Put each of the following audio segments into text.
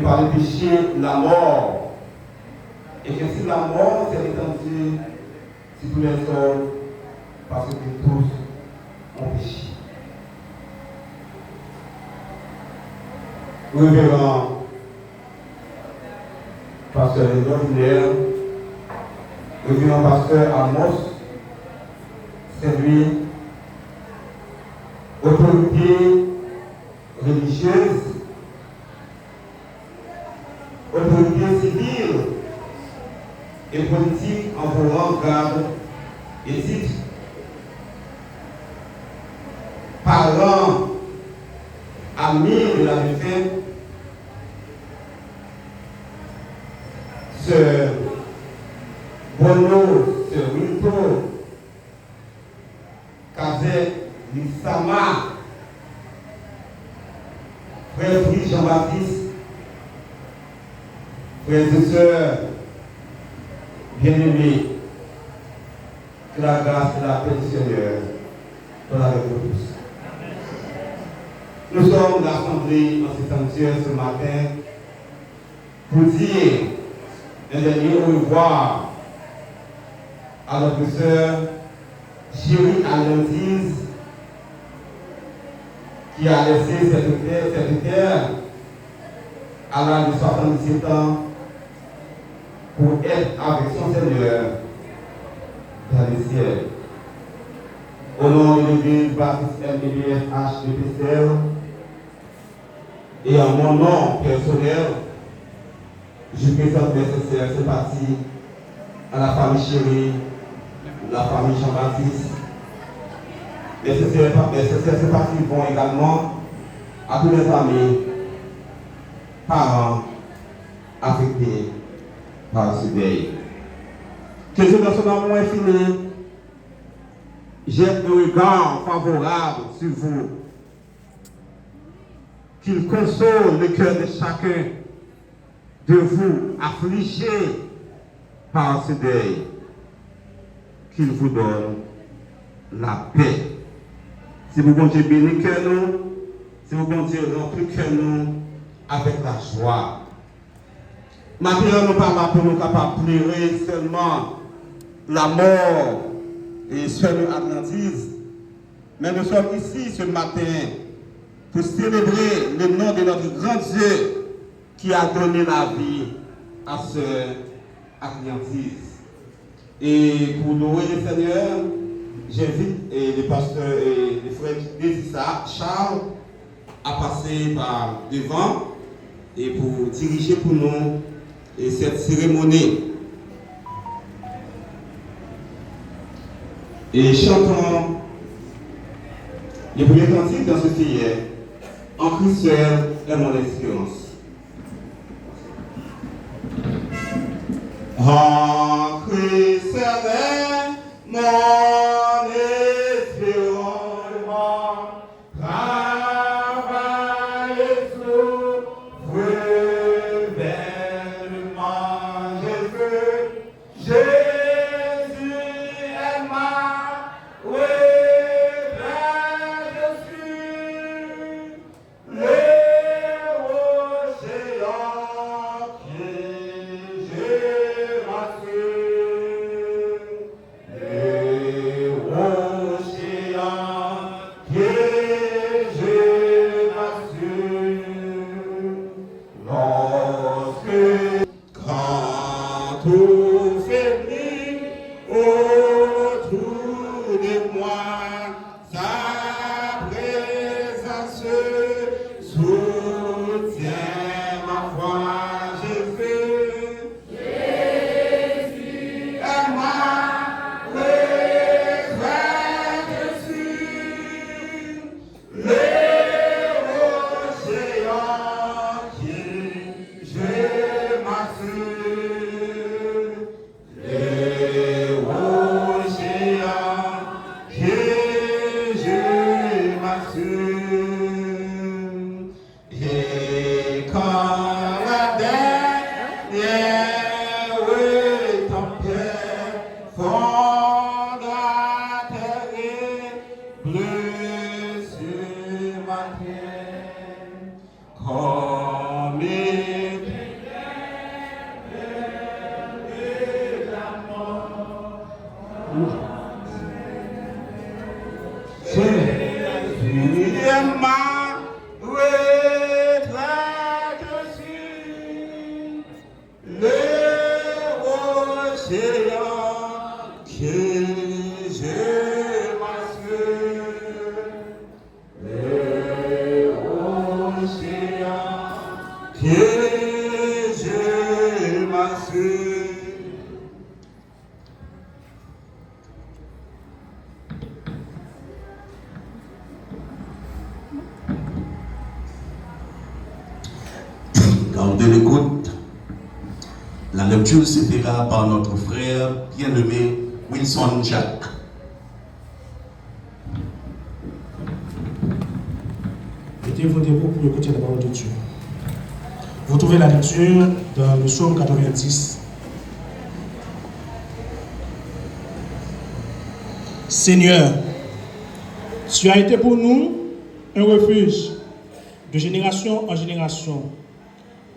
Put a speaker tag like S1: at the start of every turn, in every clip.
S1: par le péché, la mort. Et que si la mort s'est étendue sur tous les hommes, parce que tous ont péché. Révérend pasteur ordinaire, révérend pasteur Amos, c'est lui, autorité religieuse, autorité civile et politique en voulant garde et titre, parents, amis de la défunte, Sœur Bono, Sœur Wilto, Kazet Lissama, Frère Jean-Baptiste, frères et sœurs bien-aimés, que la grâce et la paix du Seigneur soient avec vous tous. Nous sommes rassemblés en cet sanctuaire ce matin pour dire un dernier au revoir à notre sœur Chérie Alentise qui a laissé cette terre à l'âge de 77 ans pour être avec son Seigneur dans le ciel. Au nom de l'Église Baptiste MBBFH de Pessel et en mon nom personnel, je présente mes sincères sympathies à la famille Chérie, la famille Jean-Baptiste. Mes sincères sympathies vont également à tous les amis, parents affectés par ce deuil. Que Dieu dans son amour infini jette un regard favorable sur vous, qu'il console le cœur de chacun de vous affligé par ce deuil, qu'il vous donne la paix. Si vous bon Dieu bénit que nous, si vous bon Dieu remplit que nous avec la joie. Maintenant, nous parlons pour nous capables de pleurer seulement la mort et seule Atlantise. Mais nous sommes ici ce matin pour célébrer le nom de notre grand Dieu qui a donné la vie à ce Atlantise. Et pour louer le Seigneur, j'invite le pasteur et le frère Désissa Charles à passer par devant et pour diriger pour nous cette cérémonie. Et chantons le premier cantique dans ce qui est En Christ seul est mon espérance. En Christ seul est mon espérance. Comme
S2: temps de l'écoute. La lecture se fera par notre frère bien-aimé Wilson Jacques.
S3: Mettez-vous debout pour écouter la parole de Dieu. Vous trouvez la lecture dans le psaume 90. Seigneur, tu as été pour nous un refuge de génération en génération.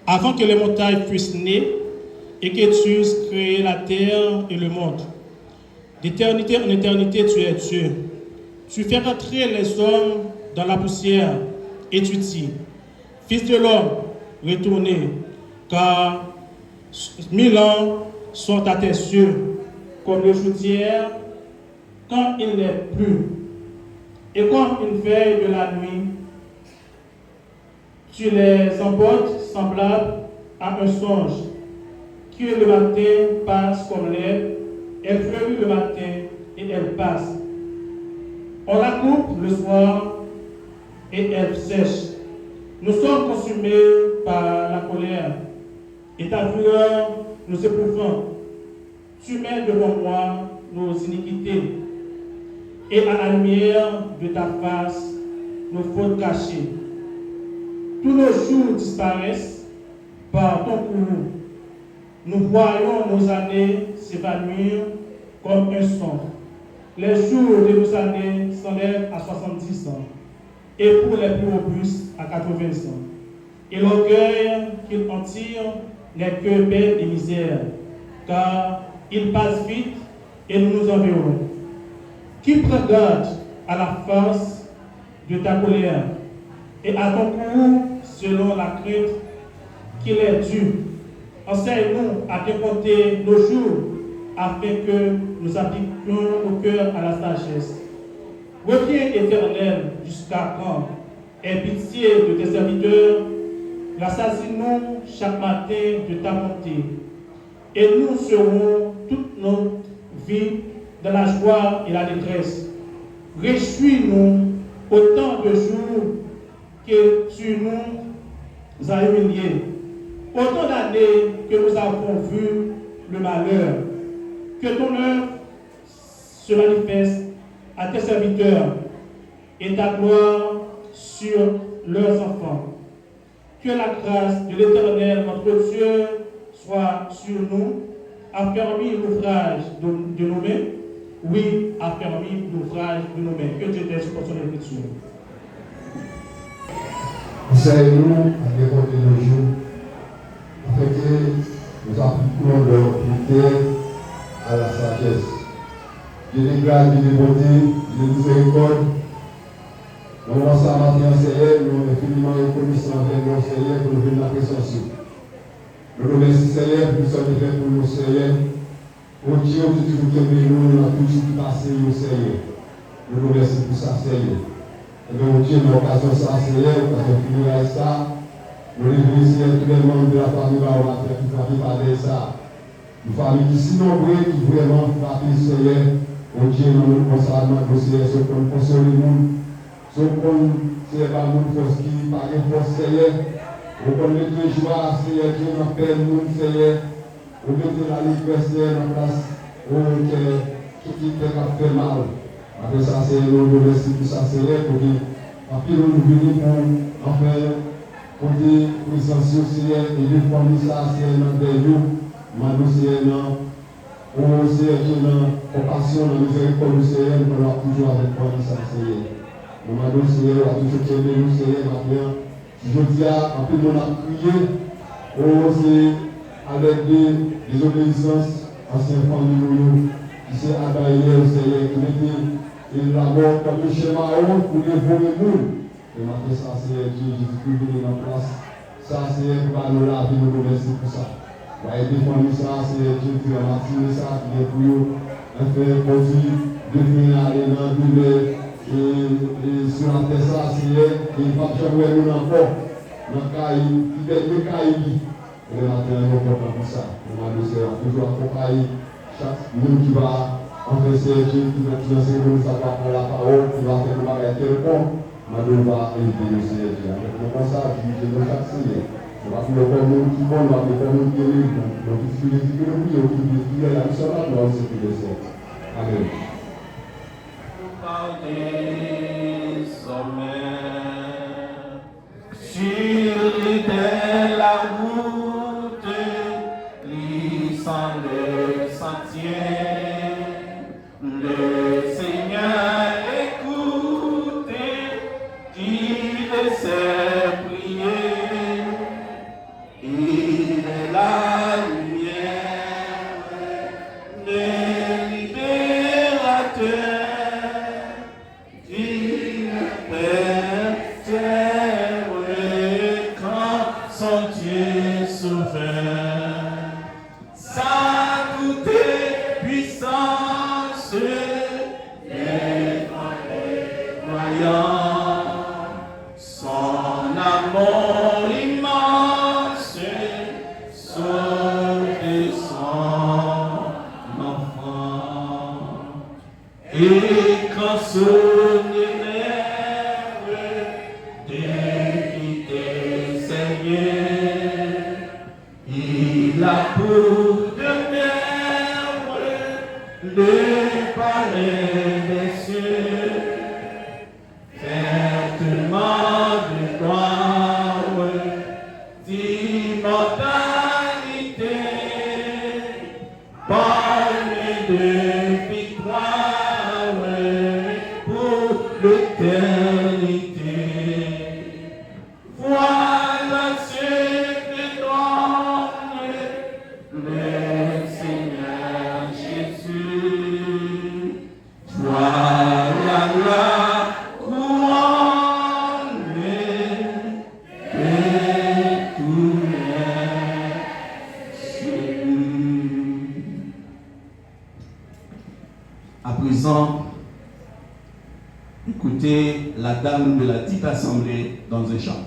S3: Avant que les montagnes fussent nées et que tu eusses créé la terre et le monde. D'éternité en éternité, tu es Dieu. Tu fais rentrer les hommes dans la poussière et tu dis, Fils de l'homme, retournez, car 1000 ans sont à tes yeux, comme le jour d'hier, quand il n'est plus, et comme une veille de la nuit, tu les emportes semblables à un songe, qui le matin passe comme l'herbe, elle fleurit le matin et elle passe. On la coupe le soir et elle sèche. Nous sommes consumés par la colère, et ta fureur nous éprouvant. Tu mets devant moi nos iniquités, et à la lumière de ta face, nos fautes cachées. Tous nos jours disparaissent par ton courroux. Nous voyons nos années s'évanouir comme un son. Les jours de nos années s'enlèvent à 70 ans, et pour les plus robustes à 80 ans. Et l'orgueil qu'ils en tirent n'est que peine et misère, car il passe vite et nous nous enverrons. Qui prend garde à la force de ta colère et à ton courroux selon la crainte qu'il est dû. Enseigne-nous à te compter nos jours afin que nous appliquions nos cœurs à la sagesse. Reviens, Éternel, jusqu'à quand? Aie pitié de tes serviteurs, rassasie-nous chaque matin de ta bonté. Et nous serons toute notre vie dans la joie et la détresse. Réjouis-nous autant de jours que tu nous as humiliés, autant d'années que nous avons vu le malheur. Que ton œuvre se manifeste à tes serviteurs et ta gloire sur leurs enfants. Que la grâce de l'Éternel, notre Dieu, soit sur nous, affermis l'ouvrage de nos mains. Oui, affermis l'ouvrage de nos mains. Que Dieu t'aide pour son écriture.
S4: Enseigne-nous à dévorer nos jours, afin que nous appliquions leur critère à la sagesse. Dieu de grâce, Dieu de bonté, Dieu de miséricorde. Nous avons ça matin, Seigneur, nous sommes infiniment reconnaissants avec nos Seigneur pour nous venir la présence. Nous nous remercions, Seigneur, pour nous sommes faits pour nous, Seigneur. Pour Dieu, pour tout ce qui nous a tout ce qui passe, Seigneur. Nous nous remercions pour ça, Seigneur. Et bien, Dieu, dans l'occasion de ça, Seigneur, l'occasion de finir avec ça, nous remercions tous les membres de la famille Baromater qui font parler de ça. Une famille qui si nombreux, qui vraiment frappe, Seigneur. Mon Dieu, nous consacrons nos Seigneur, ce qu'on console le monde. Ce qu'on sait pas le monde qui par une force, Seigneur. On connaît les joies, Seigneur, Dieu, dans paix, nous, Seigneur. On met la liberté en place, on qui fait mal. Après ça, c'est nous remercions pour ça, Seigneur, pour que, après nous venons pour enfin, pour dire, présence, Seigneur, et de famille, ça, c'est dans des jours, maintenant, c'est dans, on sait que dans compassion, dans miséricorde, Seigneur, nous allons toujours avec famille, ça, Seigneur. Nous demandons, Seigneur, à tout ce qui est de nous, Seigneur, maintenant, si je dis à, après, on a prié, on sait, avec des obéissances, anciens familles, qui s'est abaillé, Seigneur, qui mettait et d'abord comme le schéma pour dévorer le monde. Et maintenant, ça, c'est Dieu, Jésus-Christ venu en place. Ça, c'est pour nous la vie, nous remercions pour ça. Pour aider famille, ça, c'est Dieu qui a matiré ça, qui est pour nous, faire produire, devenir aller dans le et sur la terre, ça, c'est et il va jamais nous encore. Dans le cas, il est le cas, et le matin, nous comptons pour ça. Nous allons toujours accompagner chaque monde qui va. En fait, c'est Dieu qui va financer nous, ça va prendre la parole, qui va faire nous arrêter le pont. Nous va inviter le Seigneur. Avec le constat, je dis chaque Seigneur. Parce que le monde qui bon, le monde qui est libre, donc il suffit de dire que le prix, il y a la mission là, nous c'est que c'est. Amen.
S5: Par des sommets, sur la route, lissant le sentier, le Seigneur écoute, il sait prier, il est la lumière, le libérateur. Et quand sonne l'heure d'éviter Seigneur, il a pour de mer le palais des cieux, vêtements de gloire, d'immortalité, parler de victoire. L'éternité, voilà ce que donne le Seigneur Jésus. Voilà la couronne de tous les cieux.
S2: À présent, écoutez la dame de la dite assemblée dans un chant.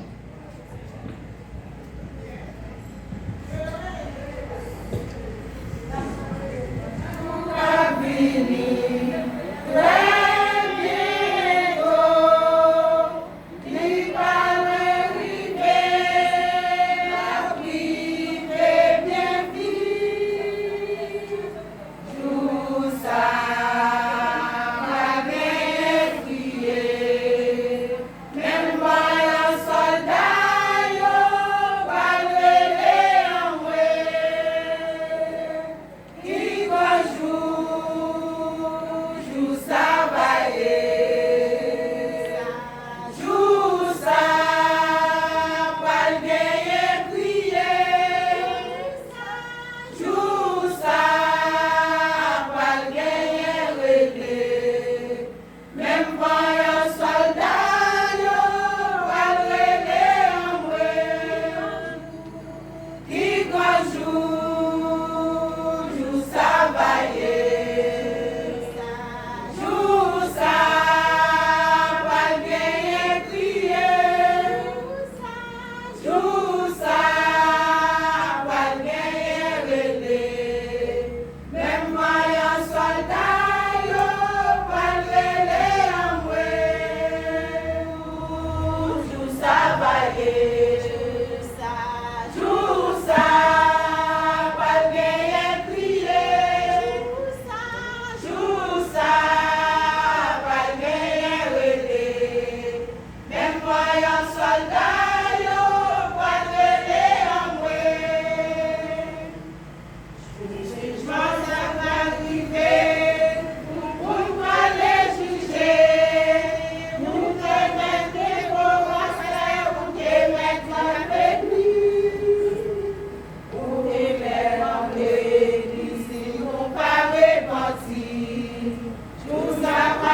S6: Nous avons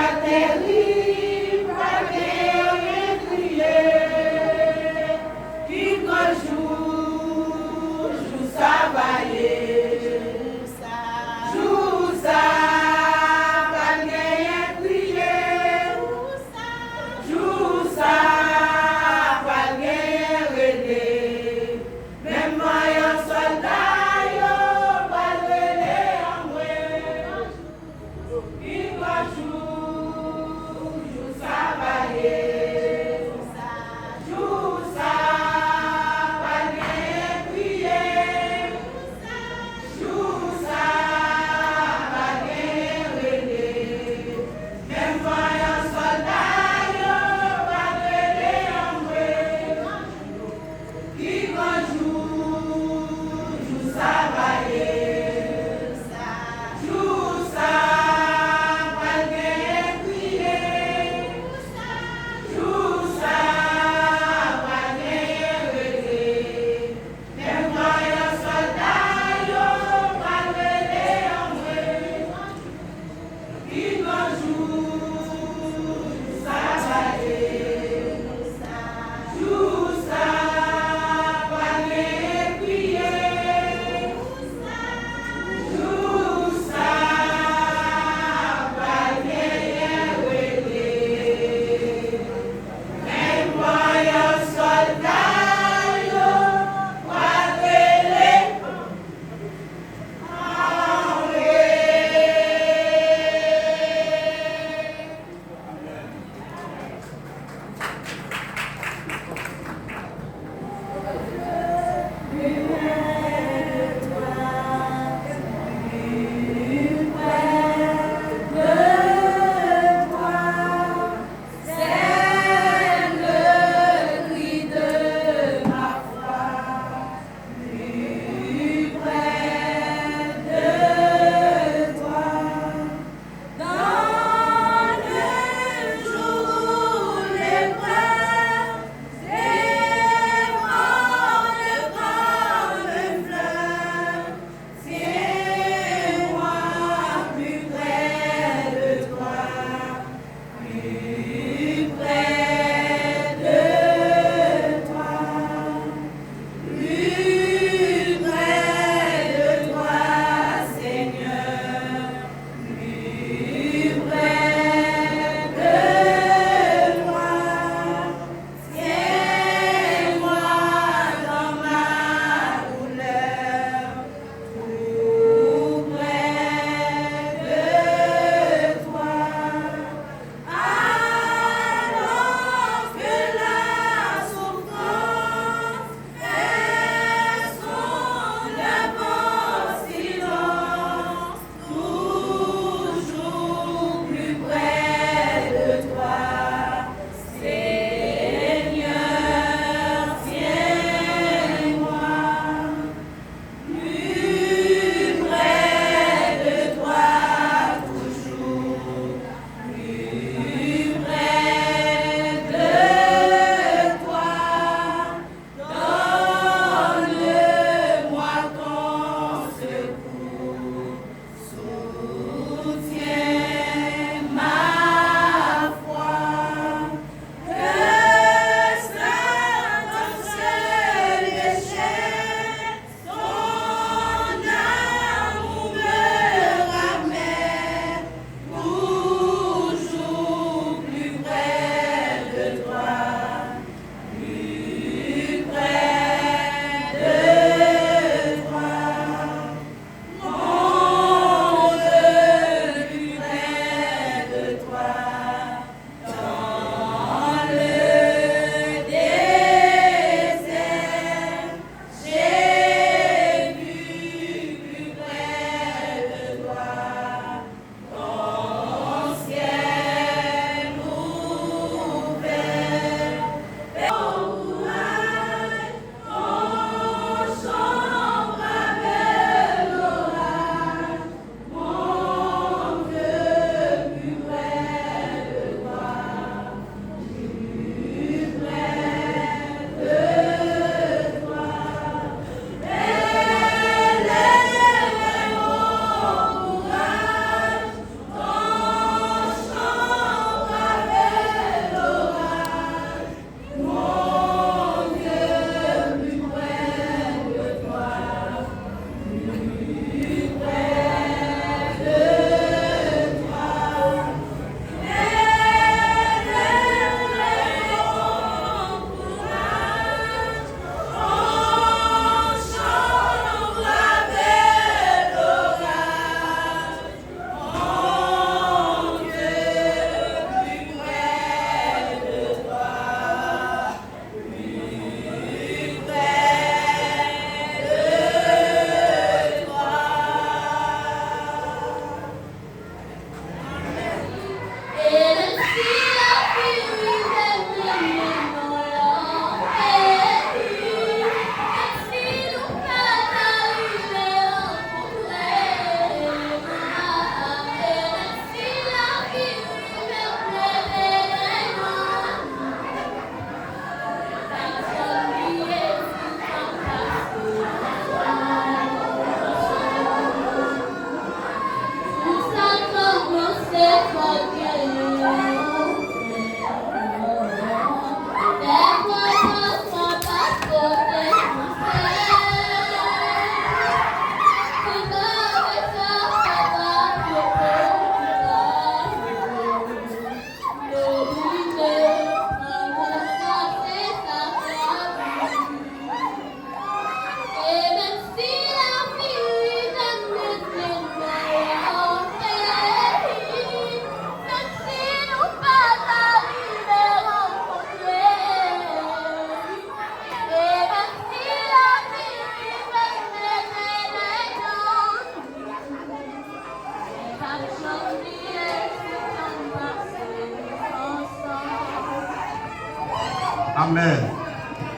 S1: Amen.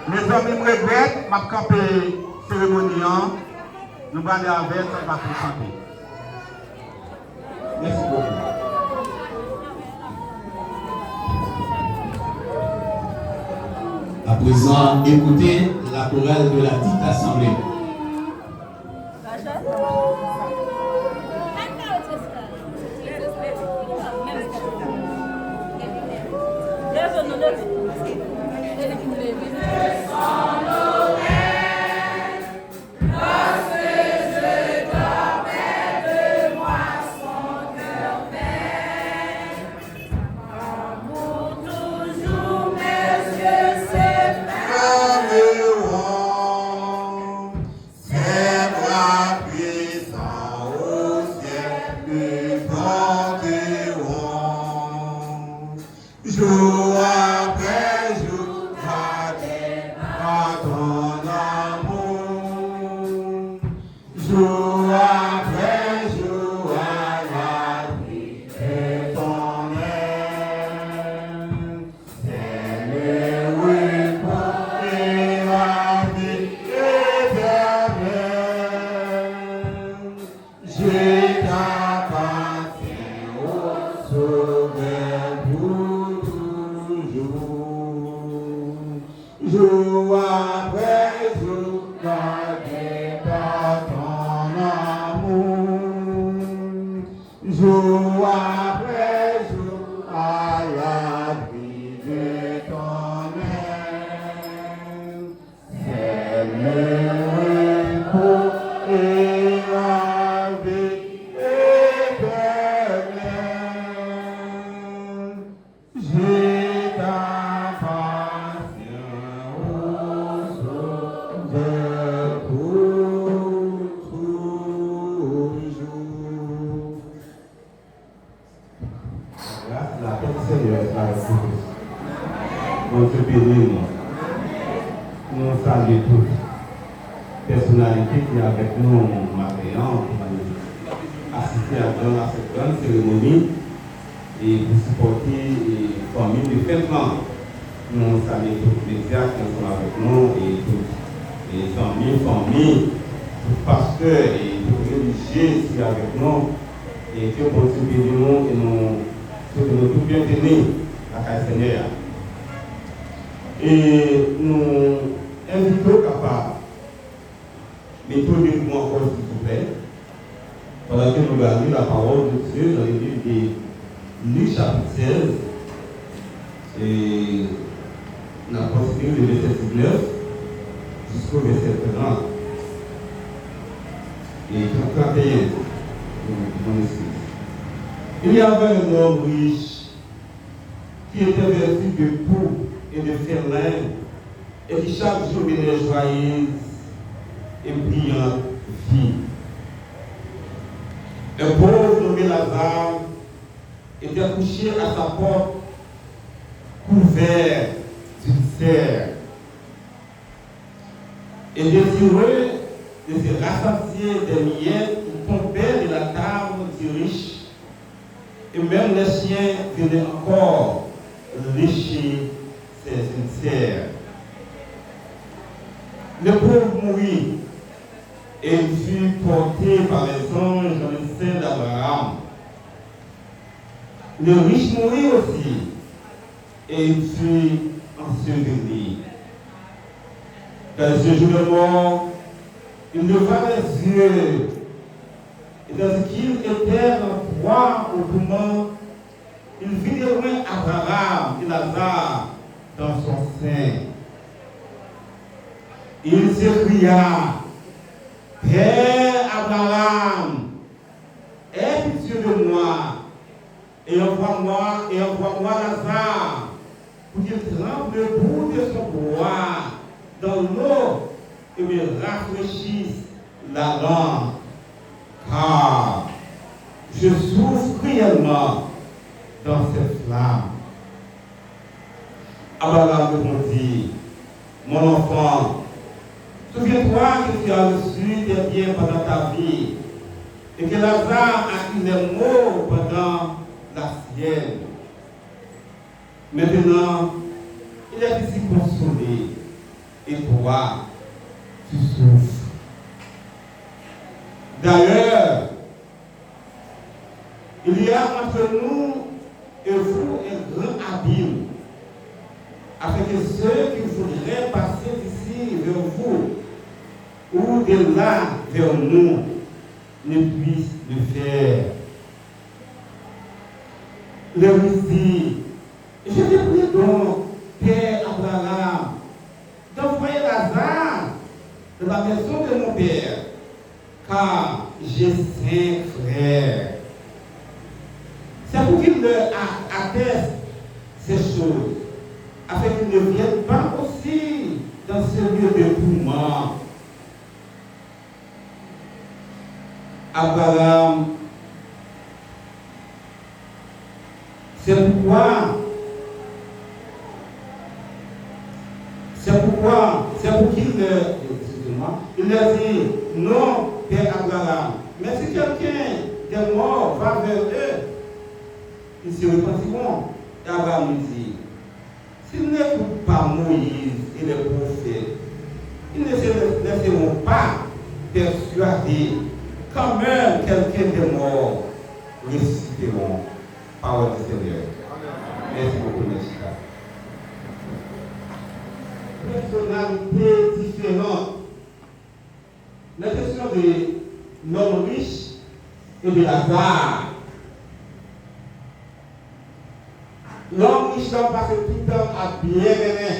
S1: Mes amis, me regrettent, m'a campé cérémonie. Nous allons aller avec, on va chanter. Merci beaucoup.
S2: À présent, écoutez la chorale de la dite assemblée.
S1: Il y avait un homme riche qui était vêtu de peau et de fer lin et qui chaque jour menait joyeuse et brillante vie. Un pauvre nommé Lazare était couché à sa porte, couvert d'une serre, et désireux de se rassasier des miettes qui tombaient de la table du riche. Et même les chiens venaient encore lécher ses serres. Le pauvre mourut et il fut porté par les anges dans le sein d'Abraham. Le riche mourut aussi et il fut enseveli. Dans ce jour de mort, il leva les yeux et dans ce qu'il était en proie au poumon, il vit de loin Abraham et Lazare dans son sein. Il s'écria, Père Abraham, aie pitié de moi et envoie-moi Lazare pour qu'il trempe le bout de son bras dans l'eau et me rafraîchisse la langue. Car je souffre cruellement dans cette flamme. Abraham répondit, mon enfant, souviens-toi que tu as reçu des biens pendant ta vie et que Lazare a eu les maux pendant la sienne. Maintenant, Il est ici consolé. Et toi, tu souffres. D'ailleurs, il y a entre nous et vous un grand abîme, afin que ceux qui voudraient passer d'ici vers vous ou de là vers nous ne puissent le faire. Le récit, je te prie donc, Père Abraham, d'envoyer Lazare de la maison de mon père, car j'ai 5 frères. C'est pour qu'il leur atteste ces choses, afin qu'ils ne viennent pas aussi dans ce lieu de tourment. Abraham, c'est pour qu'il il leur dit, non, Père Abraham, mais si quelqu'un des morts va vers eux, ils se repentiront. Et Abraham lui dit, s'ils n'écoutent pas Moïse et les prophètes, ils ne se laisseront pas persuader quand même quelqu'un des morts ressusciteront. Parole du Seigneur. Merci beaucoup, Nesca. Personnalité différente. La question de l'homme riche et de Lazare. L'homme riche doit passer tout le temps à bien aimer,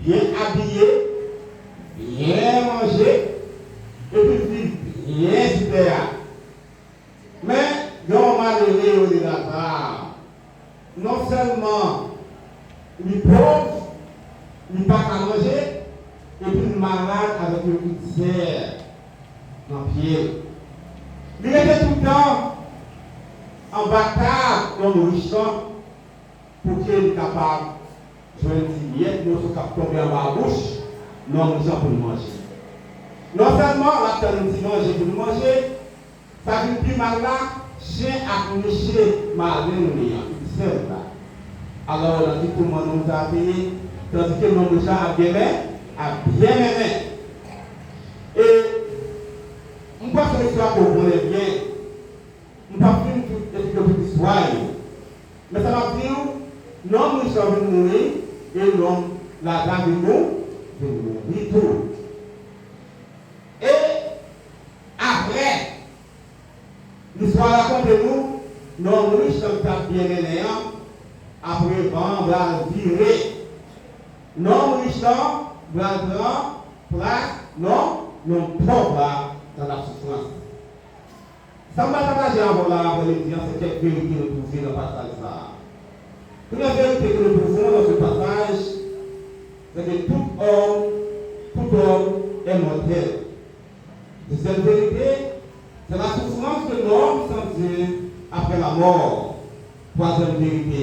S1: bien habillé, bien manger, et puis vivre bien super. Mais l'homme malheureux de Lazare, non seulement il est pauvre, il n'a pas qu'à manger, et puis il est malade avec une ulcère dans le pied. Il était tout le temps en bataille dans le riche pour qu'il soit capable de jouer une diète, nous sommes capables de tomber en bas à bouche, nous avons besoin pour manger. Non seulement la personne dit manger pour manger, ça vient plus mal là, chien a couché mal il seul là. Alors on a dit tout le monde nous a payé, tandis que nous déjà a bien aimé. Et on pense que l'histoire qu'on connaît bien, on ne peut pas faire toute l'histoire. Mais ça va dire, l'homme nous sommes mourir et l'homme, la dame de nous mourir tout. Et après, l'histoire raconte nous, l'homme riche comme ça bien aimé, après on va virer. L'homme riche va prendre place, non pauvre dans la souffrance. Ça m'a partagé avant là, pour les dire, c'est quelques vérités que nous trouvons dans le passage là. Première vérité que nous trouvons dans ce passage, c'est que tout homme est mortel. Deuxième vérité, c'est la souffrance que l'homme sentit après la mort. Troisième vérité,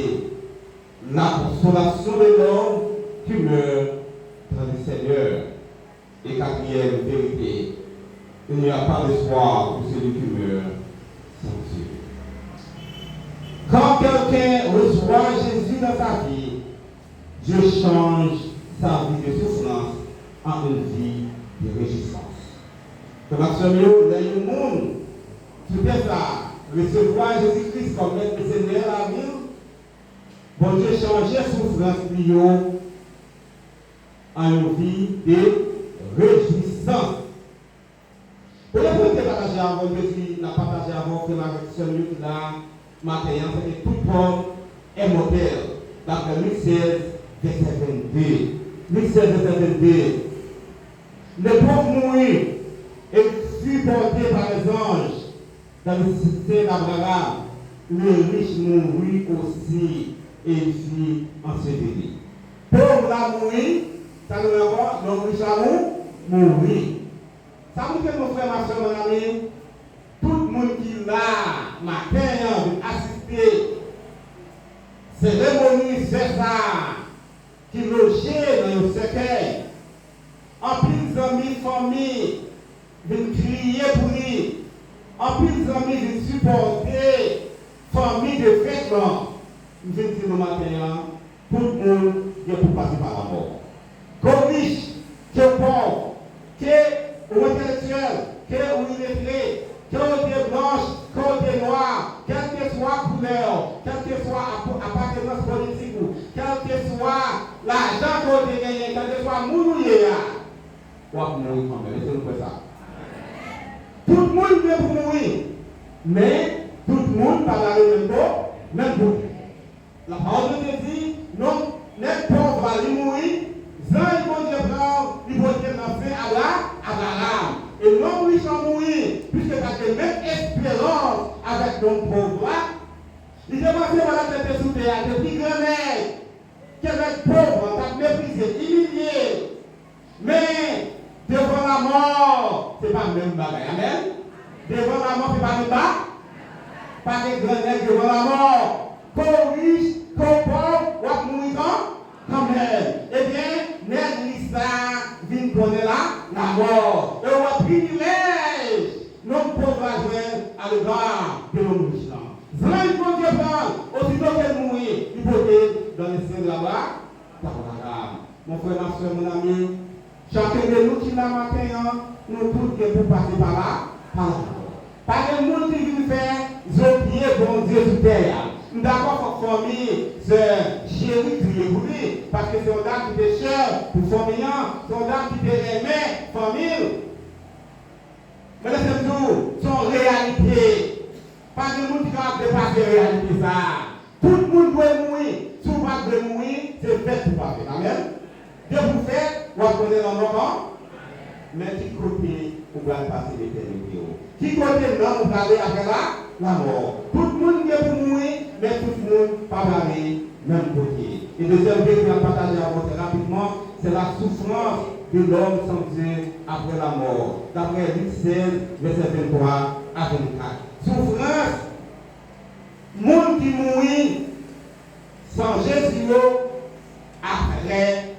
S1: la consolation de l'homme qui meurt dans le Seigneur. Et quatrième vérité, il n'y a pas d'espoir pour celui qui meurt sans Dieu. Quand quelqu'un reçoit Jésus dans sa vie, Dieu change sa vie de souffrance en une vie de réjouissance. Comme Axel, il y a un monde qui fait ça, recevoir Jésus-Christ comme maître et Seigneur à la vie. Bon Dieu change la souffrance en une vie de réjouissance. Pour les points que partagé avant, je n'a partagé avant que la celui qui l'a matin, c'est que tout homme est mortel. D'après Luc 16, verset 22. Luc 16, verset 22. Le pauvre mourit et fut porté par les anges dans le système d'Abraham. Le riche mourut aussi et fut enseveli. Pauvre l'a mouru, ça nous rapporte, l'homme riche a mouru. Ça vous fait mon frère, ma soeur, mon ami, tout le monde qui l'a, matin, veut assister, cérémonie César, qui logeait dans le cercueil, en plus d'amis, famille, viennent crier pour lui, en plus d'amis, viennent supporter, famille de fête, viennent dire le matin, tout le monde vient pour passer par la mort. Qu'on riche, que pauvre, que intellectuel, que illettré, que blanche, que noir, quelle que soit couleur, quelle que soit appartenance politique, quel que soit l'argent qu'on a gagné, quel que soit mouillé, on va mourir quand même. Laissez-nous faire ça. Tout le monde veut pour mourir, mais tout le monde parle la même mot, même bout. La parole de Dieu dit, non, n'est pauvre va mourir, Zan il faut Dieu prendre, il faut Dieu dans fin à Abraham. Et non riche en mourir, puisque tu as la même espérance avec ton pauvre là. Il est passé par la tête sous terre, depuis grand nègre, qui est pauvre, tu as méprisé, humilié. Mais devant la mort, ce n'est pas le même bagaille. Amen. Devant la mort, ce n'est pas le même bagaille. Pas de grand nègre devant la mort. Qu'on riche, qu'on pauvre, on va mourir quand même. Eh bien, nègre ça vient connaître la mort. Et on va privilège. Non pauvre à joindre à l'égard de l'homme riche. Vraiment, il faut Dieu prendre. Aussitôt qu'elle mourit, il faut être dans les seins de là-bas. Mon frère, ma soeur, mon ami, chacun de nous qui l'a matin, nous tous qui pour passer par là. Pas de monde qui veut faire, zopier bon Dieu sur terre. Nous d'accord pour famille, c'est chéri crier pour lui, parce que c'est un dame qui est cher pour famille, c'est un dame qui est aimé, famille. Mais laissez-nous, son réalité. Pas de monde qui va dépasser la réalité ça. Tout le monde doit mourir. Si vous ne pouvez mourir, c'est fait pour passer. Amen. Dieu vous fait, vous connaissez dans nos rangs. Mais qui côté, vous allez passer l'éternité. Qui côté, non, vous allez après la mort. Tout le monde est pour mourir, mais tout le monde pas aller même côté. Et deuxième chose que je vais partager à vous rapidement, c'est la souffrance de l'homme sans Dieu après la mort. D'après Luc 16, verset 23 à 24. Souffrance, monde qui mourit sans Jésus après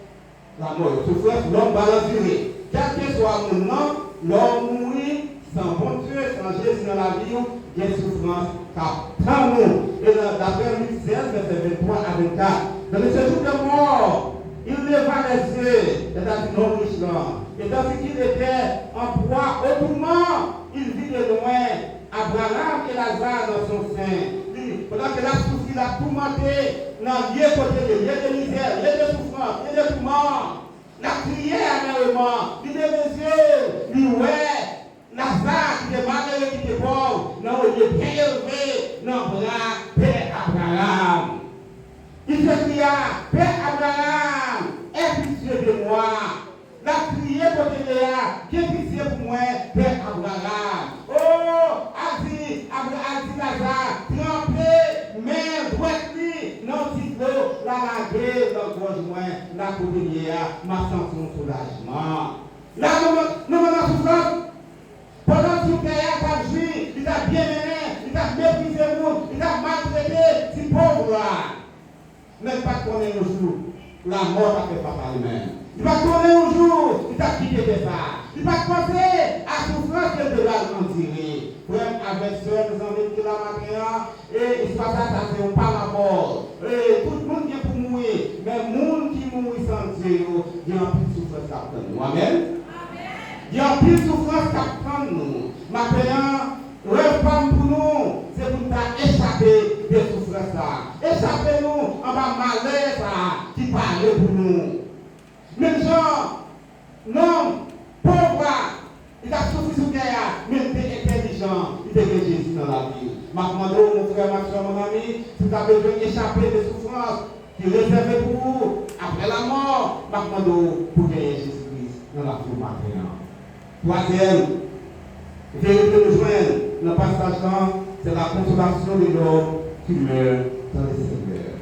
S1: la mort. Souffrance, l'homme va l'endurer. Quel que soit mon nom, l'homme mourit sans bon Dieu, sans Jésus dans la vie, il y a une souffrance qu'attend nous. Et d'après Luc 16, verset 23 à 24, dans ce jour de mort, il leva les yeux, c'est-à-dire non riche là. Et dans ce qu'il était en proie au tourment, il vit de loin Abraham et Lazare dans son sein. Pendant que la souffri, la tourmenté, dans le lieu côté de lieu de misère, lieu de souffrance, lieu de tourment, la crié amèrement, il lève les yeux, il ouais, Lazare qui est malheureux, qui est pauvre, dans le lieu bien élevé, dans le bras, Père Abraham. Il se cria, Père Abraham, aie pitié de moi. La prière pour Léa, qui est pitié pour moi, Père Abraham. Oh, Adi Lazare, trempé, main droite, non, Tito, la laguer, dans le gorge, la coudinière, ma sanction soulagement. Là, nous avons souffrance. Pendant que terre a joué, il a bien mené, il a méprisé le monde, il a maltraité, si pauvre là. Même pas connaître un jour, la mort a fait pas par lui-même. Il va connaître un jour, il t'a quitté de ça. Il va penser à souffrance que de la en tirer. Frère, avec soeur, nous avons vécu la matin, et il se passe ça, c'est pas la mort. Et tout le monde qui est pour mourir, mais le monde qui mourit sans Dieu, il y a un peu de souffrance qui prend nous. Amen. Il y a un peu de souffrance qui prend nous. Maintenant, réforme pour nous, c'est pour nous échapper des souffrances. Échappez-nous en bas malaise qui parle pour nous. Même gens, non, pauvre, il a souffert sur terre, mais il est intelligent, il est Jésus dans la vie. Maintenant, mon frère, ma soeur, mon ami, si tu as besoin d'échapper des souffrances qui sont réservées pour vous après la mort, maintenant, pour gagner Jésus-Christ dans la vie matérielle. Troisième, vérité de joindre dans le passage là, c'est la consolation de l'homme qui meurt dans le Seigneur.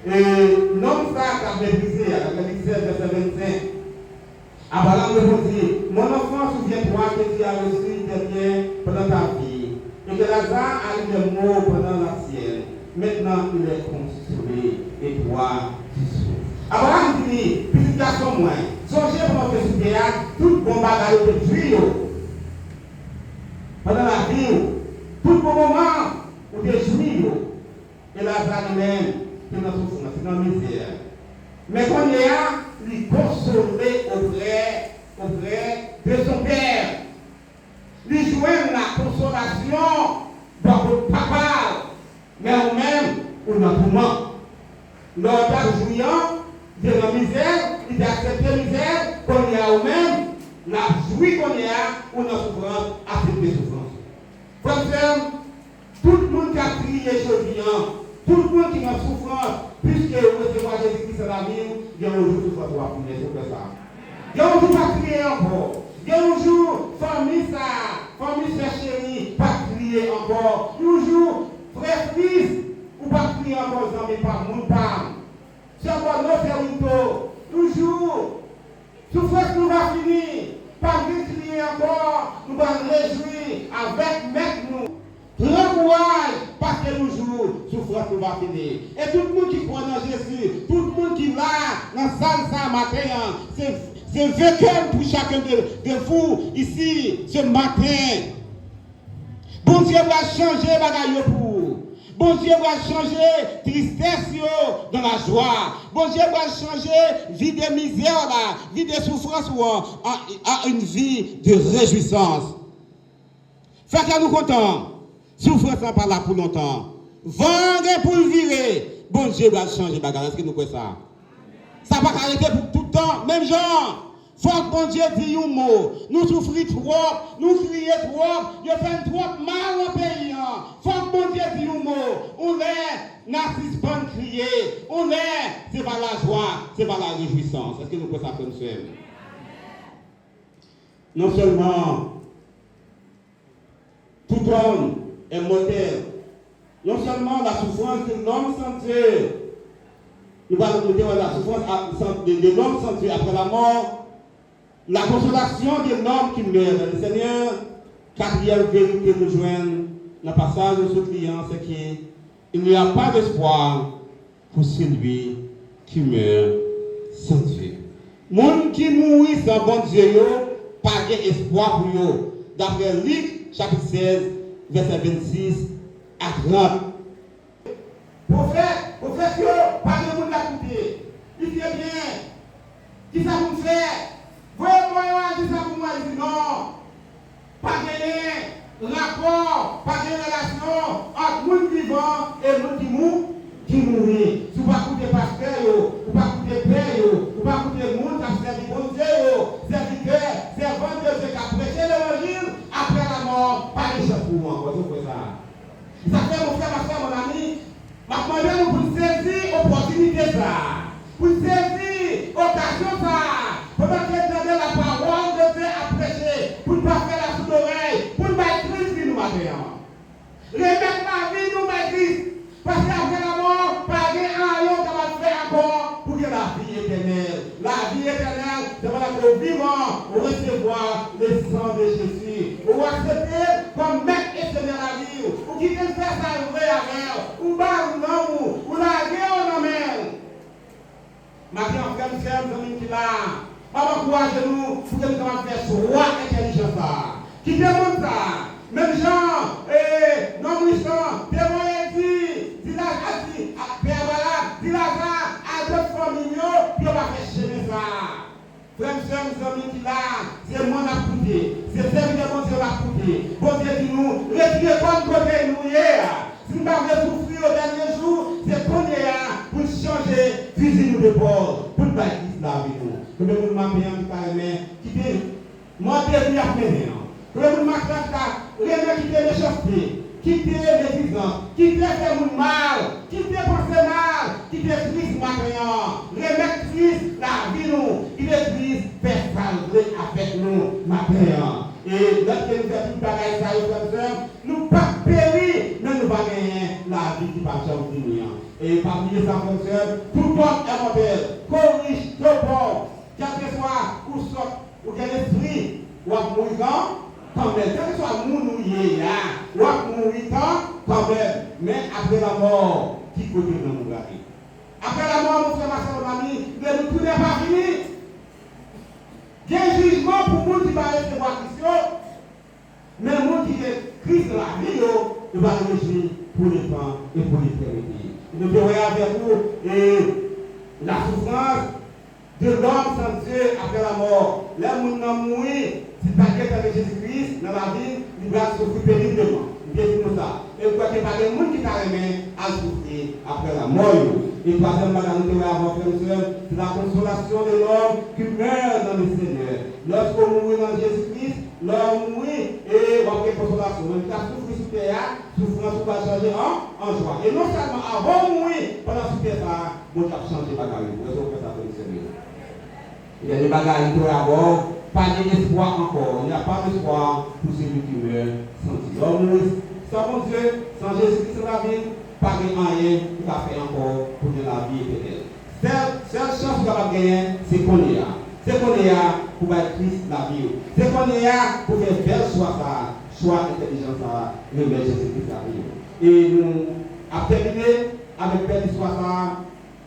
S1: Et l'homme ça qui a méprisé, avec le 17, verset 25, Abraham répondit, mon enfant, souviens-toi que tu as reçu des biens pendant ta vie, et que Lazare a eu des maux pendant la sienne. Maintenant, il est consolé, et toi, tu souffres. Abraham dit, petit garçon, moi, songez pendant que ce théâtre, tout bon bagage de Dieu. Pendant la vie, tout bon moment, où des jouis, et Lazare même, qui est dans souffrance, c'est dans la misère. Mais qu'on y a, lui consoler auprès de son père. Lui joindre la consolation dans votre papa. Mais au même, on a tout le monde. Lors de jouant de la misère, il a accepté la misère qu'on y a au même, la joie qu'on y a, on a souffrance, accepté souffrance. Comme tout le monde qui a crié aujourd'hui, tout le monde qui a souffrance, puisque vous recevez Jésus-Christ dans la vie, il y a un jour de souffrance pour appuyer sur ça. Il y a un jour pas crier encore. Il y a un jour, famille chérie, pas crier encore. Un jour, frère, fils, ou pas crier encore, mais pas mon pas. C'est encore nos territoires. Toujours, souffrance nous va finir. Pas crier encore, nous allons nous réjouir avec nous. Prends courage, parce que nous jouons, souffrance nous va finir. Et tout le monde qui croit dans Jésus, tout le monde qui est là, dans la salle ça matin, c'est vécu pour chacun de vous ici, ce matin. Bon Dieu va changer bagaille pour. Bon Dieu va changer tristesse dans la joie. Bon Dieu va changer vie de misère, là, vie de souffrance à une vie de réjouissance. Fait que nous contents. Souffrance n'est pas là pour longtemps. Vendre pour virer. Bon Dieu va changer bagaille. Est-ce que nous croyons ça? Ça va pas arrêter pour tout le temps. Même genre. Faut que bon Dieu dise un mot. Nous souffrons trop, nous crions trop, nous faisons trop mal au pays. Faut que bon Dieu dise un mot. On est, n'assiste pas de crier. On est, c'est pas la joie, c'est pas la réjouissance. Est-ce que nous pouvons ça comme ça? Non seulement tout homme est mortel, non seulement la souffrance de l'homme sans Dieu, nous allons dire la souffrance de l'homme sans Dieu après la mort. La consolation de l'homme qui meurt, le Seigneur, quatrième vérité nous joigne dans le passage de ce client, c'est qu'il n'y a pas d'espoir pour celui qui meurt sans Dieu. Monde qui mourit sans bon Dieu, pas d'espoir pour eux. D'après Luc, chapitre 16, verset 26 à 30. Prophète, pas de monde à couper. Il dit bien, qui ça vous fait? Voyez-moi, dis ça pour moi, il dit non. Pas de rapport, pas de relation entre le monde vivant et le monde qui mourit. Si vous ne coupez pas pasteur, vous ne coupez pas père, vous ne coupez pas le monde qui a servi bon Dieu, serviteur, servant de Dieu qui a prêché l'évangile après la mort, pas de chef pour moi. Vous ça. Ça fait mon frère, ma soeur, mon ami, ma demande pour saisir l'opportunité ça, pour saisir l'occasion ça. Pendant que la parole de Dieu a prêché, pour ne pas faire la sourde oreille, pour ne pas être triste, nous m'attendons. Remettre ma vie, nous m'attendons. Parce qu'après la mort, pas de rien qu'on va faire encore pour que la vie éternelle. La vie éternelle, c'est pour que vivant, on recevoir le sang de Jésus. On va accepter comme maître éternel à vie. Ou quitter le faire ça vrai avec. Ou bas ou non, ou la guerre ou non même. Ma vie en frère, c'est un ami qui l'a. Encouragez-nous pour que nous puissions faire ce roi intelligent. Qui demande ça? Même gens, non méchants, témoins dit là, Père voilà, dit là, à d'autres familles, puis on va faire chemin ça. Frères et sœurs, nous sommes qui là, c'est mon appuyer, c'est servir mon Dieu l'appuyer. Bon Dieu dit nous, retirez pas de côté nous hier. Si nous avons souffrir au dernier jour, c'est qu'on est là pour changer, fusil nous de bord, pour bâtir la vie nous. Que nous m'appelons qui dit, moi, je suis appelé. Que nous m'appelons qui est méchanceté, qui est médisant, qui est fait mal, qui est pensé mal, qui est triste maintenant. Remettre triste la vie nous, qui est triste, faire salver avec nous maintenant. Et lorsque nous faisons tout bagaille ça, nous pas périr, mais nous pas gagner la vie qui va changer. Et parmi les enfants, tout le monde est modèle, corrige, trop bon. Quel que soit où sort, ou quel esprit, ou à mourir quand même, quel que soit mon mouillé, ou à mourir quand même, mais après la mort, qui côté de nous garder? Après la mort, mon frère, ma soeur, mon ami, le tout n'est pas fini. Il y a un jugement pour le monde qui va recevoir Christ, mais le monde qui est Christ dans la vie, il va réagir pour le temps et pour l'éternité. Nous devons avec vous et la souffrance de l'homme sans Dieu après la mort. L'homme n'a mouru, si tu as avec Jésus-Christ dans la vie, il va souffrir péniblement. Bien comme ça. Et quoi qu'il y ait pas de monde qui t'a aimé à souffrir après la mort. Et troisièmement, nous devons avoir c'est la consolation de l'homme qui meurt dans le Seigneur. Lorsqu'on mourit dans Jésus-Christ, l'homme mourit et on a une consolation. Même si tu as souffert sur terre, souffrance va changer en joie. Et non seulement avant de mourir, pendant ce temps, on a changé de bagaille. Vous avez ça pour le Seigneur. Il y a des bagailles qui d'abord, pas d'espoir encore. Il n'y a pas d'espoir pour celui qui meurt sans Dieu. L'homme sans mon Dieu, sans Jésus-Christ dans la vie, pas de rien qui va faire encore pour de la vie éternelle. Seule chance qu'on va gagner, c'est qu'on est là. C'est qu'on est là pour être Christ la vie. C'est qu'on est là pour faire choix intelligent, remettre Jésus-Christ la vie. Et nous avons terminé avec belle histoire.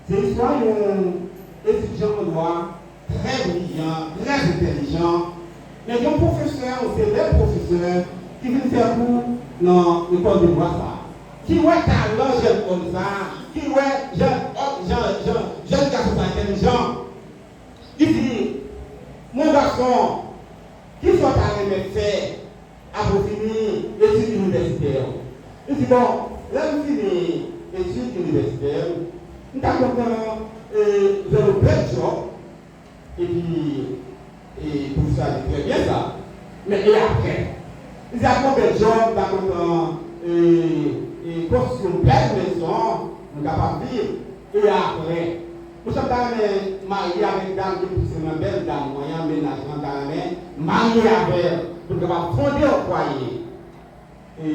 S1: C'est l'histoire d'un étudiant en droit, très brillant, très intelligent. Mais un professeur, c'est le professeur qui vient faire cours dans l'école de droit. Qui voit talent jeune comme ça, qui voit jeune garçon intelligent, il dit, mon garçon, qui sont allés me faire après finir études universitaires? Il dit, bon, là, je finis études universitaires, nous avons un plein job, et puis, pour ça, il dit, très bien ça, mais et après? Il dit, après un job, dans et construire une belle maison, nous sommes capables de vivre. Et après, nous sommes mariés avec une dame qui est une belle dame, moyen ménagement, mariés avec elle, pour nous capables de fonder au foyer. Et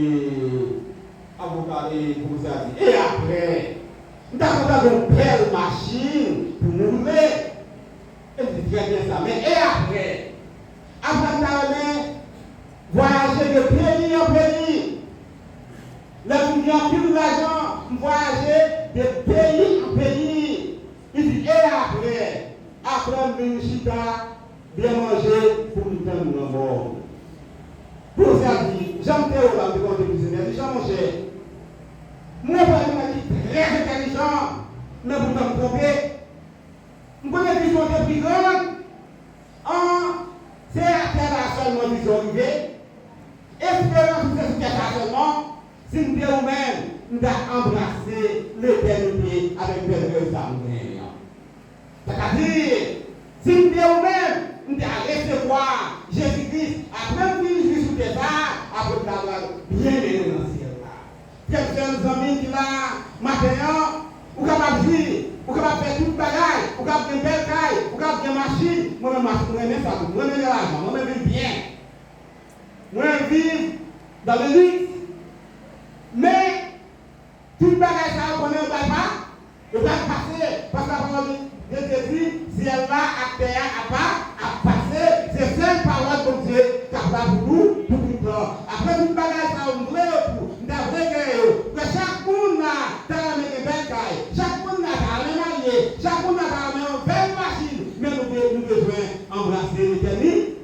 S1: avocat et comme ça dit. Et après, nous avons une belle machine pour nous rouler. Et c'est très bien ça. Mais et après, nous avons voyager de pays en pays. Là, vous gagnez plus d'argent, voyager de pays en pays. Il dit, et après une chita, bien manger pour nous donner nos morts. Pour ça, j'aime Théo, de compte de business, j'aime manger. Moi, je suis très intelligent, mais vous me trompez. Je connais des visions de brigande. C'est à terre seulement vision arrivée. Espérons que c'est seulement. Si nous devons même nous embrasser l'éternité avec belle amour. C'est-à-dire, si nous devons même nous recevoir Jésus-Christ, après qu'il vit sous tes arts, après l'avoir bien aimé dans le ciel. Quelques amis qui là, maintenant, vous êtes capable de vivre, vous êtes capable de faire toute bagaille, vous êtes capable de faire une belle caille, vous êtes capable de faire une machine. Moi-même, je suis ça, moi-même, l'argent, moi-même, bien. Moi-même, vivre dans le luxe. Mais, tout le bagage ça, on ne va pas, il va passer, parce que la parole de Jésus, si elle va à terre, à passer, c'est seule parole de Dieu, capable pour nous, pour tout le temps. Après tout le bagage ça, on voulait pour, on a vrai que chaque monde a dans une belle caille, chaque monde a dans un marié, chaque monde a dans une belle machine, mais nous avons besoin d'embrasser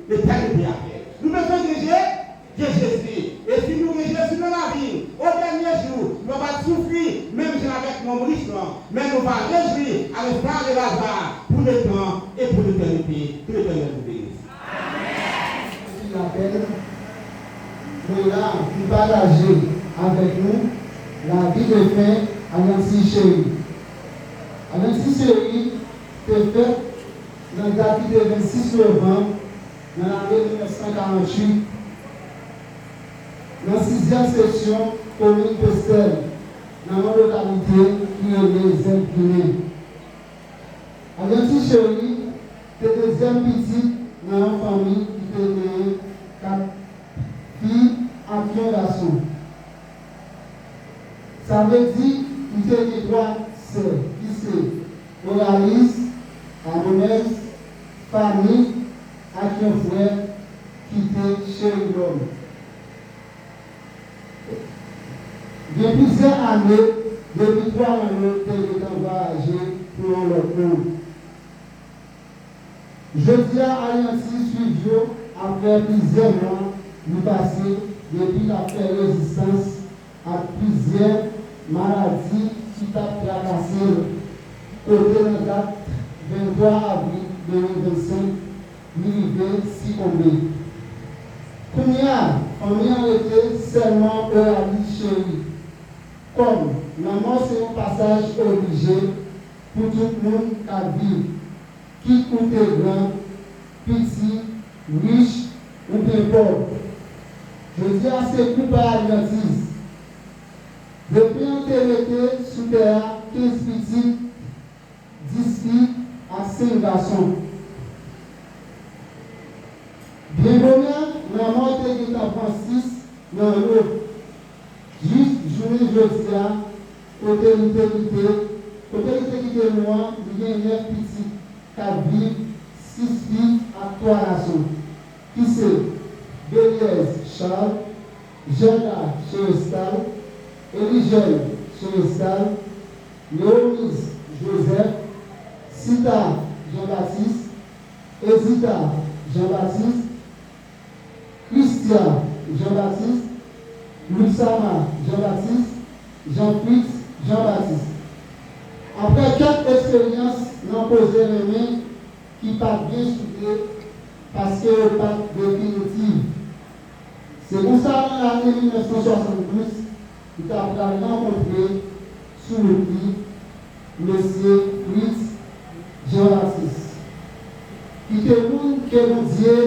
S1: l'éternité après. Nous devons diriger Jésus. Et si nous Jésus dans la vie, au dernier jour, nous allons souffrir, même avec mon mouvement, mais nous allons réjouir à l'espoir de Lazare pour le temps et pour l'éternité. Que l'Éternel nous bénisse.
S6: Amen. L'appel, nous là, nous partager avec nous la vie de fin à Nancy Chéri. À Nancy Chéri, c'est fait dans la date du 26 novembre, dans l'année 1948. Dans la 6e session, commune Pestel, dans la localité qui est les Guinée. À Nancy Chéri, c'est le deuxième petit dans la famille qui était 4 filles et 1 garçon. Ça veut dire qu'il était 3 sœurs, qui c'est Oralis, Amonès, famille, et un frère qui était chez l'homme. Depuis plusieurs années, depuis 3 années, il est envoyé pour le monde. Je dis à Yancy Suivio, après plusieurs mois, nous passons depuis la résistance à plusieurs maladies qui t'a tracassé. côté la date 23 avril 2025, l'hiver si tombé. Combien, famille était seulement eux à chérie. Comme la mort c'est un passage obligé pour tout le monde à vivre, qui coûte grand, petit, riche ou bien pauvre. Je dis à ces couples anéantis, depuis enterré sous terre 15 petits, 10 filles à 5 garçons. Bien bonheur, la mort était en Francis dans l'eau. Juste journée jeudi, côté quitté moi, il y a 9 petits qui vivent, 6 filles à 3 garçons. Qui c'est Béliès Charles, Jeanna Cherestal, Éligène Cherestal, Léonis Joseph, Sita Jean-Baptiste, Ezita Jean-Baptiste, Christian Jean-Baptiste, Loussama Jean-Baptiste, Jean-Fritz Jean-Baptiste. Après 4 expériences, n'ont posé les mains qui pas bien soudées parce que le pas définitif. C'est pour ça dans l'année 1972, il a rencontré sous le prix M. Fritz Jean-Baptiste. Qui était monde que mon Dieu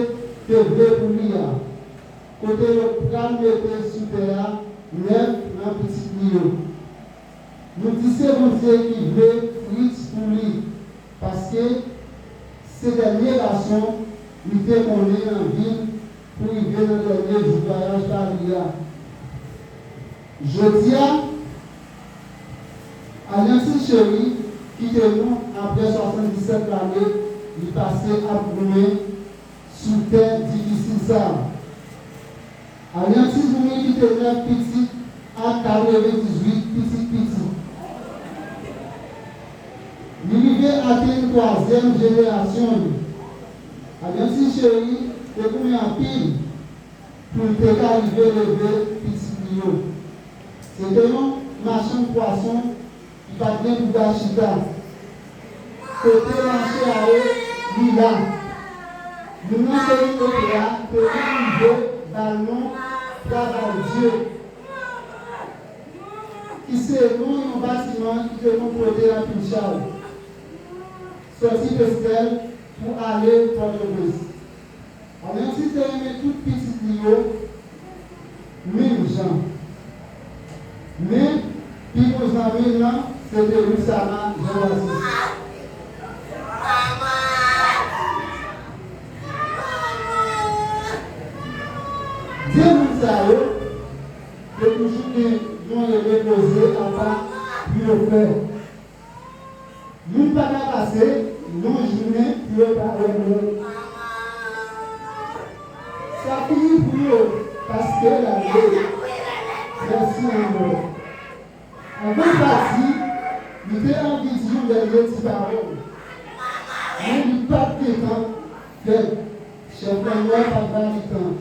S6: devait pour lui. Côté le programme était super, 9 dans petit milieu. Nous disons mon Dieu qui veut Fritz pour lui. Parce que ces derniers garçons, il était monné en ville pour y venir dans le dernier du voyage par l'IA. Je dis à Nancy Chéri, qui était nous après 77 années, il passait à Brumé sous terre difficile ça. À Nancy Brumé, qui était 9 petits à 98 petits. Il arrivait à une 3e génération. À Nancy Chéri, il est venu en pile pour arriver à lever petit bio. C'était un marchand de poissons qui va bien pour Gachita. Côté marché à eux, il a. Nous n'avons pas eu l'opéra, que nous veut ballon, travail Dieu. Qui c'est nous, un bâtiment qui est composé à Pinchal. Sorti Pestel pour aller pour le bus. En même si c'est un tout petit niveau, même gens. Mais, puis nos amis là, c'était Loussama Jean-Baptiste. Dieu nous a eu, que toujours nous avons déposé à part puis le faire. Nous ne pouvons pas passer, nous journée, puis le pas revenir. Ça finit pour nous, parce que la vie, merci encore. En bonne partie, nous avons en vision des petites paroles. Mais nous pas de temps, fait, chef Manuel pas de temps.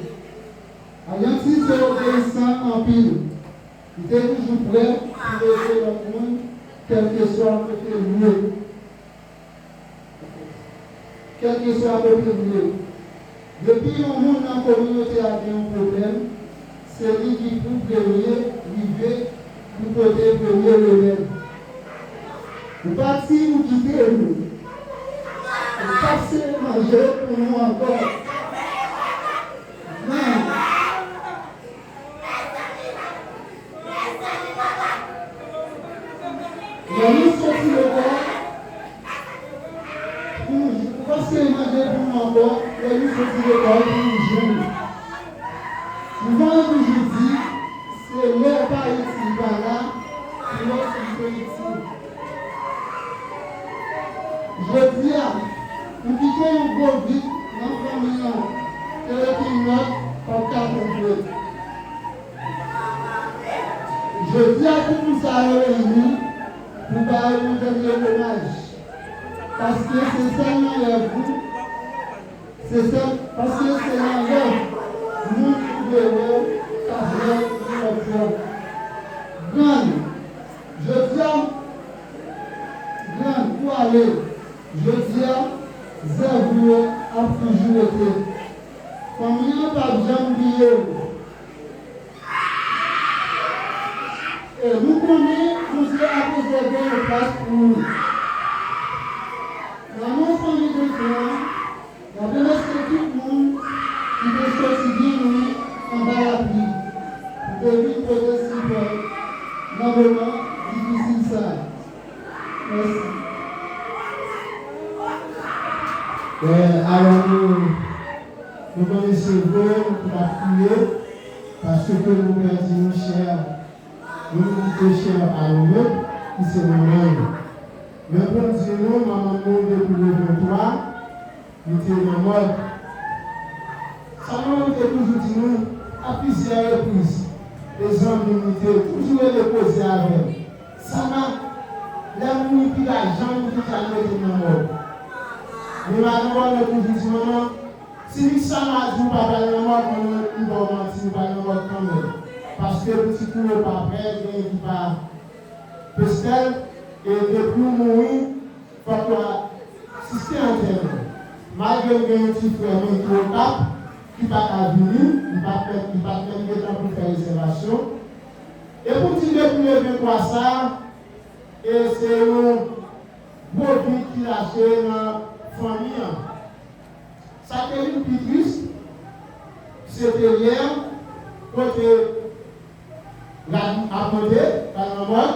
S6: Ayant si c'est obéissant en pile, il était toujours prêt pour aider le monde, quel que soit le mieux. Quel que soit le mieux. Depuis le monde dans la communauté a un problème, c'est lui qui peut premier, vivre, pour côté premier le même. Vous partez, vous quittez nous. Vous passez manger pour nous encore. Non. Nous sortis le corps. Vous passez manger pour nous encore. Et nous sortis le corps pour nous jouer. Souvent, je vous dis, c'est l'air pas ici, par là, c'est l'air ici. Je dis à vous quittez un gros vide dans le famille, que le climat par 4 jours. Je dis à tout le monde ça réuni pour parler de dernier hommage. Parce que c'est ça vous. C'est ça, parce que c'est l'envers. Nous devons faire notre grande. Je dis à grande, pour parler. Je dis, Zévoué a toujours été. Combien pas bien oublié. Et nous connaissons, nous sommes à réserver une place pour nous. Dans nos familles de frères, la belle tout le monde qui peut sortir nous en bas la pluie. Pour éviter de se faire dans le moment difficile ça. Merci. Alors nous connaissons vous pour la prier parce que nous perdons cher. Nous sommes chers à nous-mêmes, qui c'est nous-mêmes. Mais pour dire nous, maman, depuis le 23, nous sommes en mode. Ça nous a toujours dit nous, à plusieurs reprises, les hommes nous toujours déposés avec. Ça m'a, l'amour et l'argent nous ont été dans le mode. Mais maintenant, on a toujours dit, maman, si ça m'a dit, papa, le mode, nous va mentir, pas le mode quand même. Parce que petit coup n'est pas prêt, il n'est pas pestel, et depuis mourir, il faut assister à terre. Malgré un petit frère qui est au cap, qui va pas venir, il va faire du temps pour faire réservation. Et pour dire depuis le 23 ça, et c'est un beau but qui a fait dans la famille. Ça fait une petite triste, c'était hier, quand la demandé, la maman,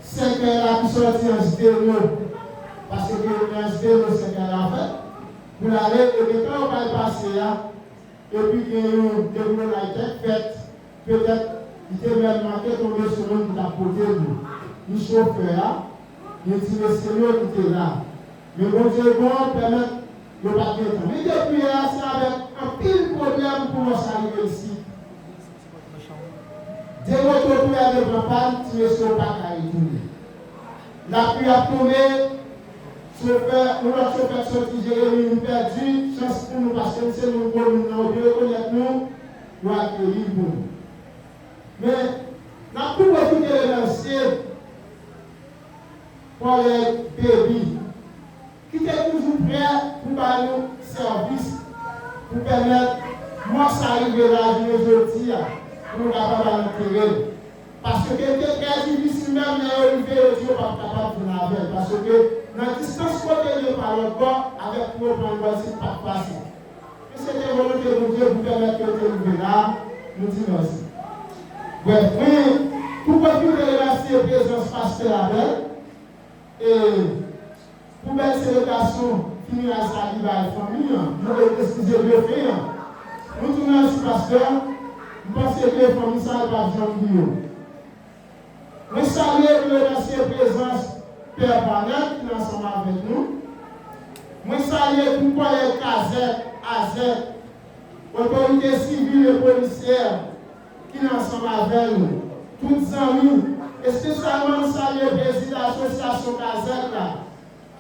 S6: c'est qu'elle a pu sortir en stéréo, parce que en stéréo, c'est qu'elle a fait, pour aller, et quand on va passer là, et puis il y a eu des rouleaux la tête faite, peut-être, il était même manqué tomber sur l'homme qui l'a posé, le chauffeur là, il dit, le Seigneur qui était là. Mais bon Dieu, bon, permettre le papier. Mais depuis là, c'est avec un pile problème pour s'arriver ici. Dès votre retour à la campagne, tu ne seras pas qu'à y tourner. La pluie a tombé, notre chauffeur sorti, Jérémy, nous perdu, chance pour nous parce que c'est nous pour nous reconnaître nous, nous accueillir pour nous. Mais, nous avons beaucoup de remercier pour les bébés qui étaient toujours prêts pour faire nous service, pour permettre, moi, ça arrive là, aujourd'hui, pour nous avoir l'intérêt. Parce que c'était très difficile même d'arriver au Dieu pas capable de l'avouer. Parce que dans la distance côté par le corps, avec nos plans, c'est pas facile. Et c'était volonté de Dieu pour permettre que Dieu là, nous disons merci. Bref, oui, pour continuer de remercier la présence pasteur Abel, et pour belle célébration, finir à sa vie à la famille, nous devons excuser le fait. Nous tournons sur pasteur, nous pensons que les familles ne savent pas Jean-Guillaume. Nous saluons et remercier la présence Père Barnett qui est ensemble avec nous. Nous saluons tout le Kazet, Azet, l'autorité civile et policière qui est ensemble avec nous. Tous les amis, et spécialement nous saluons le président de l'association Kazet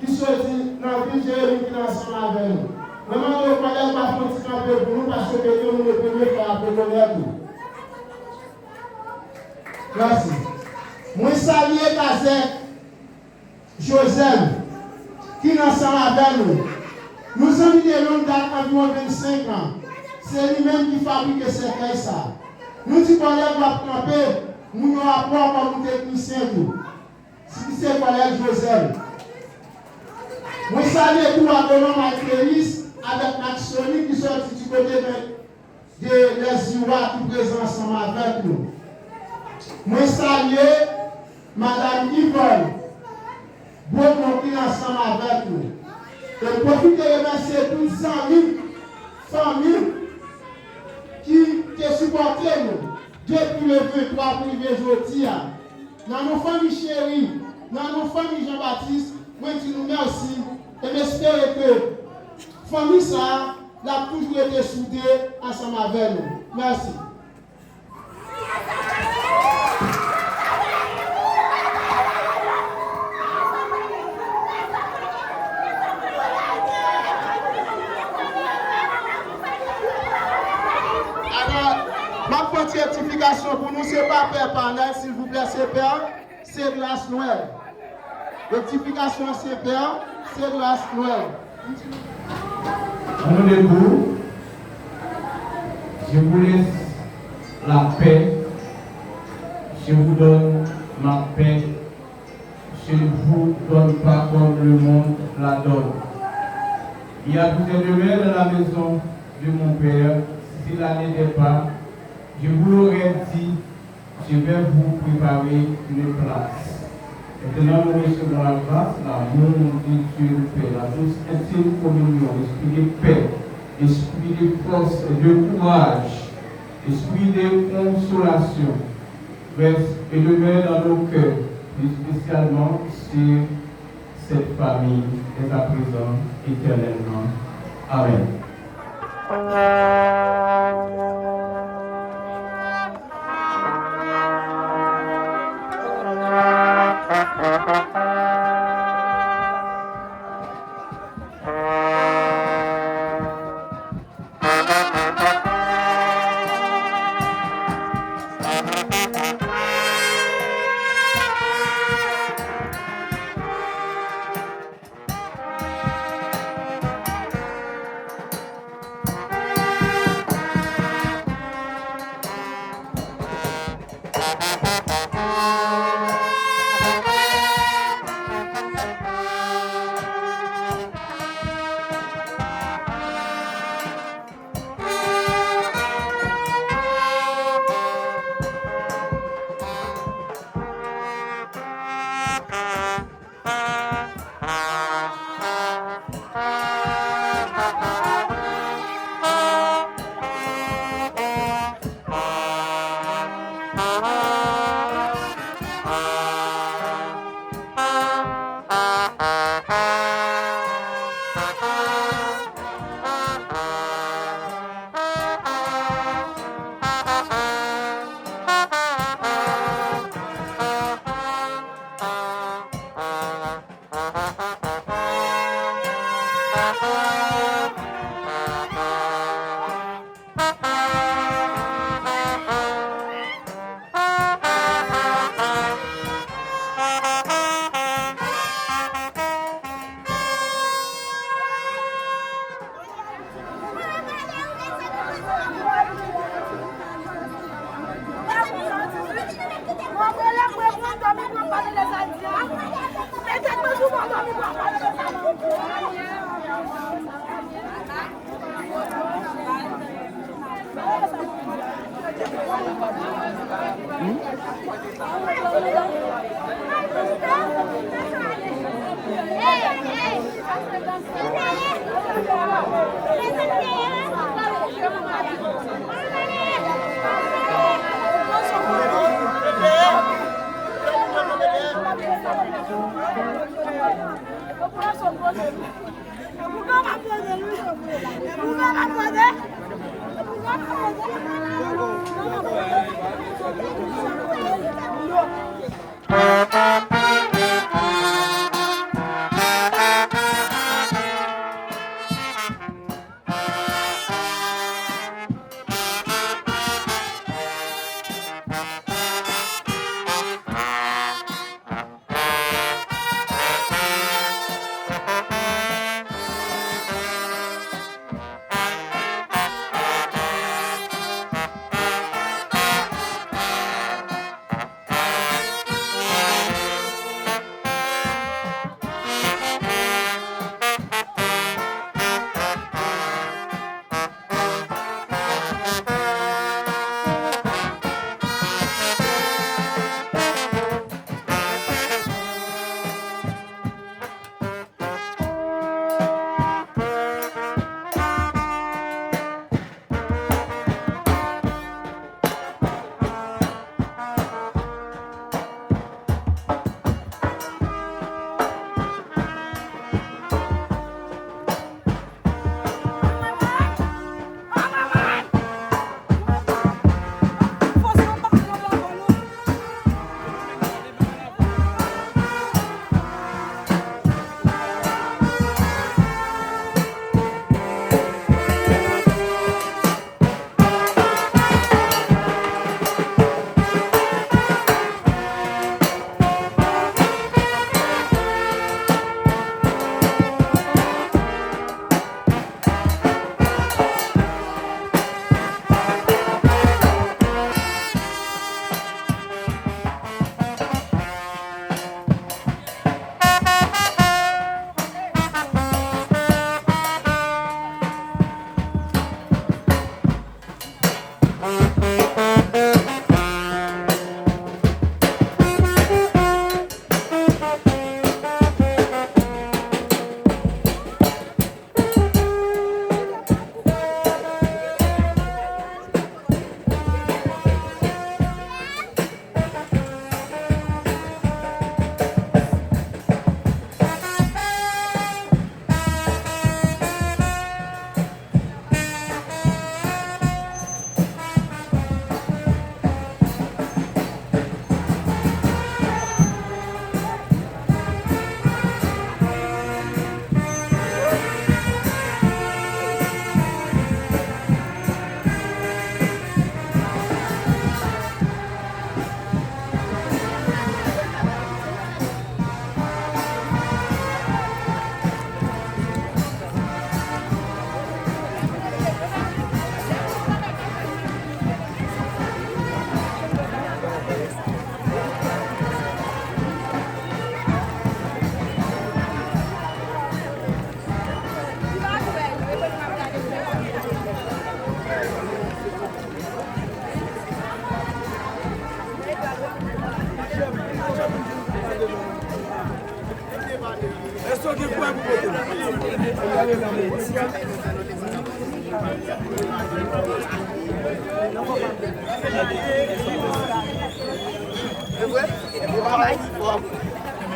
S6: qui sortit dans la ville de Jérémy qui est ensemble avec nous. Vraiment, nous ne pouvons pas faire un peu pour nous parce que nous sommes les premiers qui ont appelé nous. Merci. Moi, salue Kazet Joseph, qui est ensemble avec nous. Nous sommes des longues dates environ 25 ans. C'est lui-même qui fabrique ces caisses. Nous disons qu'on va camper, nous avons rapport comme technicien. C'est collègue Joseph. Moi, salue tout l'agronome Mathéris avec Maxoni qui sont du côté de les Irois qui présent ensemble avec nous. Moi, salue Madame Yvonne, bon qui ensemble avec nous. Et profite de remercier tous les amis, familles qui te supportent nous depuis le 23 pour aujourd'hui. Dans nos familles chéries, dans nos familles Jean-Baptiste, moi je nous merci et j'espère que la famille ça a toujours été soudée ensemble avec nous. Merci. Certification pour nous, ce n'est pas Père Panel, s'il vous plaît, c'est Père, c'est Glace Noël. Rectification Saint-Père, c'est grâce Noël.
S5: En nom de vous, je vous laisse la paix. Je vous donne ma paix. Je ne vous donne pas comme le monde la donne. Il y a plus de demeures dans la maison de mon Père. Si cela n'était pas, je vous l'aurais dit, je vais vous préparer une place. Maintenant, nous recevons la grâce, l'amour de Dieu le Père, la douce intime communion, l'esprit de paix, l'esprit de force et de courage, l'esprit de consolation, reste et demeure dans nos cœurs, plus spécialement sur cette famille, dès à présent, éternellement. Amen.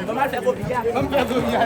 S7: Comment faire copier? Comment faire copier?